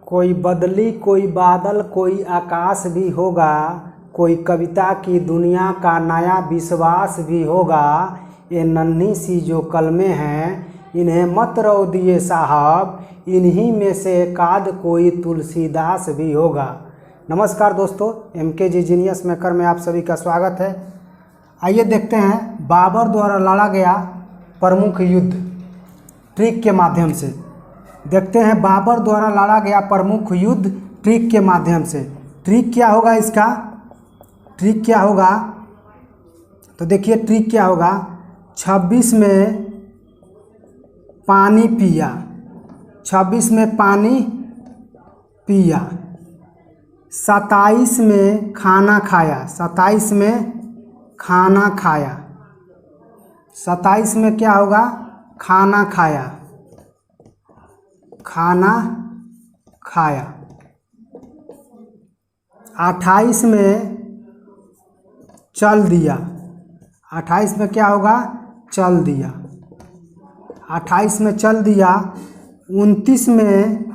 कोई बदली, कोई बादल, कोई आकाश भी होगा, कोई कविता की दुनिया का नया विश्वास भी होगा। ये नन्ही सी जो कलमें हैं इन्हें मत रौ दिए साहब, इन्हीं में से एकाध कोई तुलसीदास भी होगा। नमस्कार दोस्तों, MKG जीनियस मेकर में आप सभी का स्वागत है। आइए देखते हैं बाबर द्वारा लड़ा गया प्रमुख युद्ध ट्रिक के माध्यम से। देखते हैं बाबर द्वारा लड़ा गया प्रमुख युद्ध ट्रिक के माध्यम से। ट्रिक क्या होगा इसका? ट्रिक क्या होगा? तो देखिए ट्रिक क्या होगा। 26 में पानी पिया, 26 में पानी पिया, 27 में खाना खाया, 27 में खाना खाया, 27 में क्या होगा? खाना खाया, खाना खाया। 28 में चल दिया, 28 में क्या होगा? चल दिया, 28 में चल दिया। 29 में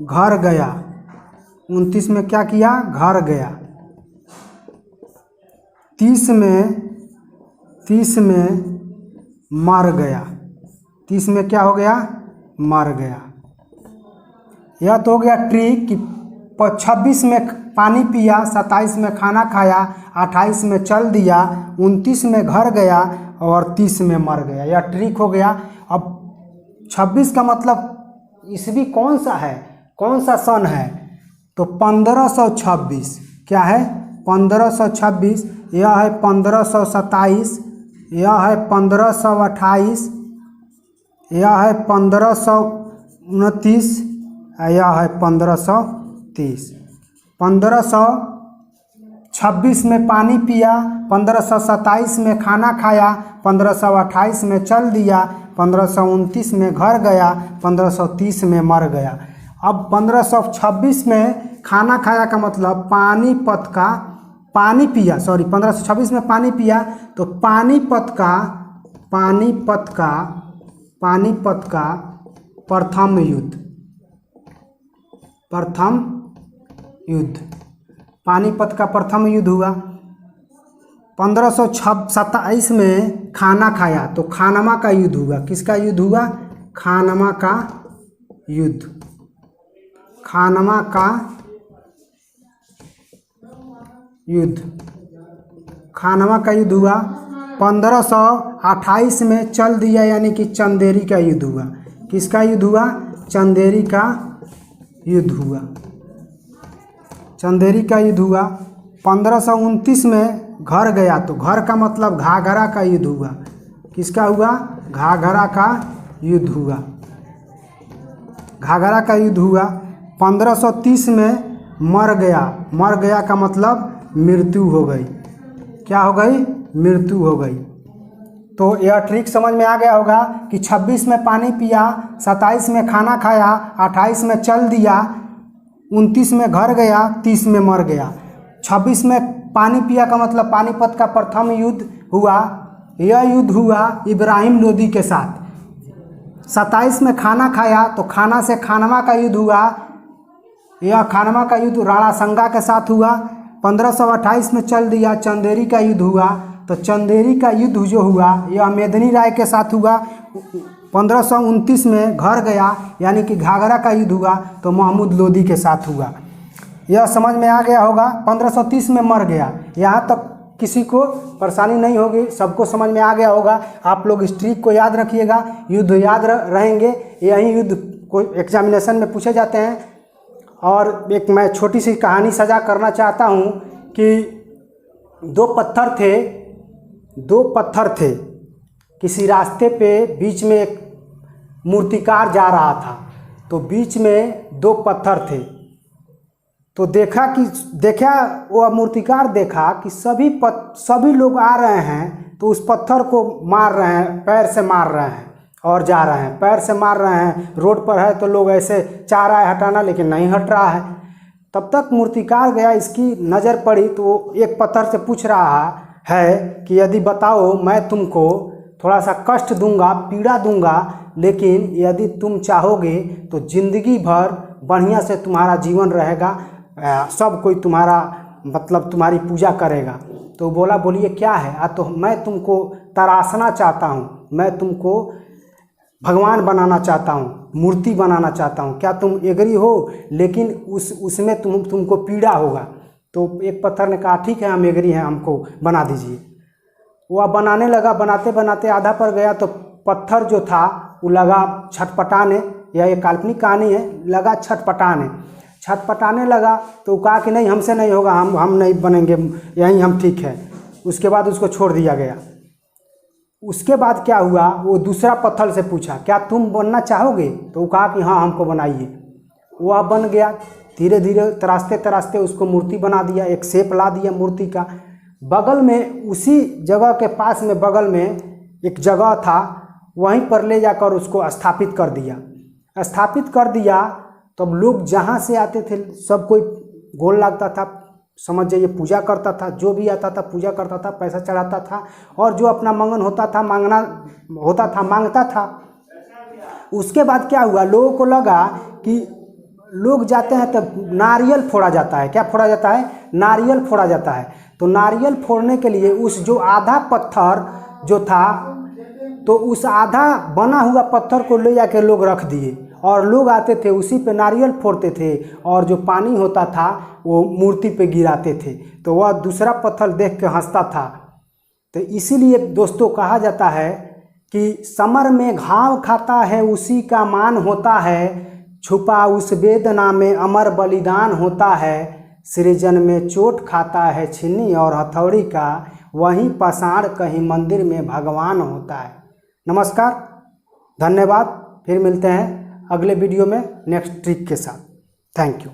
घर गया, 29 में क्या किया? घर गया। 30 में मर गया, 30 में क्या हो गया? मर गया। यह तो हो गया ट्रिक कि 26 में पानी पिया, 27 में खाना खाया, 28 में चल दिया, 29 में घर गया और 30 में मर गया। यह ट्रिक हो गया। अब 26 का मतलब ईस्वी कौन सा है, कौन सा सन है? तो 1526। क्या है? 1526। यह है 1527, यह है 1528, यह है 1529, यह है 1530। 1526 में पानी पिया, 1527 में खाना खाया, 1528 में चल दिया, 1529 में घर गया, 1530 में मर गया। अब 1526 में खाना खाया का मतलब पानीपत का पानी पिया, 1526 में पानी पिया तो पानीपत का प्रथम युद्ध, पानीपत का प्रथम युद्ध हुआ। 1527 में खाना खाया तो खानमा का युद्ध हुआ। किसका युद्ध हुआ? खानमा का युद्ध, खानमा का युद्ध, खानमा का युद्ध हुआ। 1528 में चल दिया यानी कि चंदेरी का युद्ध हुआ। किसका युद्ध हुआ? चंदेरी का युद्ध हुआ, चंदेरी का युद्ध हुआ। 1529 में घर गया तो घर का मतलब घाघरा का युद्ध हुआ। किसका हुआ? घाघरा का युद्ध हुआ, घाघरा का युद्ध हुआ। 1530 में मर गया, मर गया का मतलब मृत्यु हो गई। क्या हो गई? मृत्यु हो गई। तो यह ट्रिक समझ में आ गया होगा कि 26 में पानी पिया, 27 में खाना खाया, 28 में चल दिया, 29 में घर गया, 30 में मर गया। 26 में पानी पिया का मतलब पानीपत का प्रथम युद्ध हुआ। यह युद्ध हुआ इब्राहिम लोदी के साथ। 27 में खाना खाया तो खाना से खानमा का युद्ध हुआ। यह खानमा का युद्ध राणा संगा के साथ हुआ। 1528 में चल दिया, चंदेरी का युद्ध हुआ। तो चंदेरी का युद्ध जो हुआ यह मेदिनी राय के साथ हुआ। 1529 में घर गया यानी कि घाघरा का युद्ध हुआ तो महमूद लोदी के साथ हुआ। यह समझ में आ गया होगा। 1530 में मर गया, यहाँ तक किसी को परेशानी नहीं होगी, सबको समझ में आ गया होगा। आप लोग इस ट्रिक को याद रखिएगा, युद्ध याद रहेंगे। यही युद्ध कोई एग्जामिनेशन में पूछे जाते हैं। और एक मैं छोटी सी कहानी सजा करना चाहता हूँ कि दो पत्थर थे। किसी रास्ते पे बीच में एक मूर्तिकार जा रहा था, तो बीच में दो पत्थर थे। तो देखा वह मूर्तिकार देखा कि सभी लोग आ रहे हैं तो उस पत्थर को मार रहे हैं, पैर से मार रहे हैं और जा रहे हैं, पैर से मार रहे हैं। रोड पर है तो लोग ऐसे चाह रहा है हटाना, लेकिन नहीं हट रहा है। तब तक मूर्तिकार गया, इसकी नज़र पड़ी तो एक पत्थर से पूछ रहा है कि यदि बताओ मैं तुमको थोड़ा सा कष्ट दूंगा, पीड़ा दूंगा, लेकिन यदि तुम चाहोगे तो जिंदगी भर बढ़िया से तुम्हारा जीवन रहेगा, सब कोई तुम्हारा मतलब तुम्हारी पूजा करेगा। तो बोला बोलिए क्या है? तो मैं तुमको तराशना चाहता हूँ, मैं तुमको भगवान बनाना चाहता हूँ, मूर्ति बनाना चाहता हूँ, क्या तुम एग्री हो? लेकिन उसमें तुमको पीड़ा होगा। तो एक पत्थर ने कहा ठीक है हम एग्री हैं, हमको बना दीजिए। वह बनाने लगा, बनाते बनाते आधा पर गया तो पत्थर जो था वो लगा छटपटाने, यह एक काल्पनिक कहानी है, लगा छटपटाने लगा। तो कहा कि नहीं हमसे नहीं होगा, हम नहीं बनेंगे, यहीं हम ठीक है। उसके बाद उसको छोड़ दिया गया। उसके बाद क्या हुआ, वो दूसरा पत्थर से पूछा क्या तुम बनना चाहोगे? तो वो कहा कि हाँ हमको बनाइए। वह बन गया। धीरे धीरे तराशते तराशते उसको मूर्ति बना दिया, एक शेप ला दिया मूर्ति का। बगल में उसी जगह के पास में बगल में एक जगह था, वहीं पर ले जाकर उसको स्थापित कर दिया। तब लोग जहाँ से आते थे सब कोई गोल लगता था, समझ जाइए पूजा करता था, जो भी आता था पूजा करता था, पैसा चढ़ाता था, और जो अपना मंगन होता था मांगता था। उसके बाद क्या हुआ, लोगों को लगा कि लोग जाते हैं तब नारियल फोड़ा जाता है। क्या फोड़ा जाता है? नारियल फोड़ा जाता है। तो नारियल फोड़ने के लिए उस जो आधा पत्थर जो था, तो उस आधा बना हुआ पत्थर को ले जाके लोग रख दिए, और लोग आते थे उसी पे नारियल फोड़ते थे, और जो पानी होता था वो मूर्ति पे गिराते थे। तो वह दूसरा पत्थर देख के हंसता था। तो इसीलिए दोस्तों कहा जाता है कि समर में घाव खाता है उसी का मान होता है, छुपा उस वेदना में अमर बलिदान होता है, सृजन में चोट खाता है छीनी और हथौड़ी का, वहीं पाषाण कहीं मंदिर में भगवान होता है। नमस्कार, धन्यवाद। फिर मिलते हैं अगले वीडियो में नेक्स्ट ट्रिक के साथ। Thank you.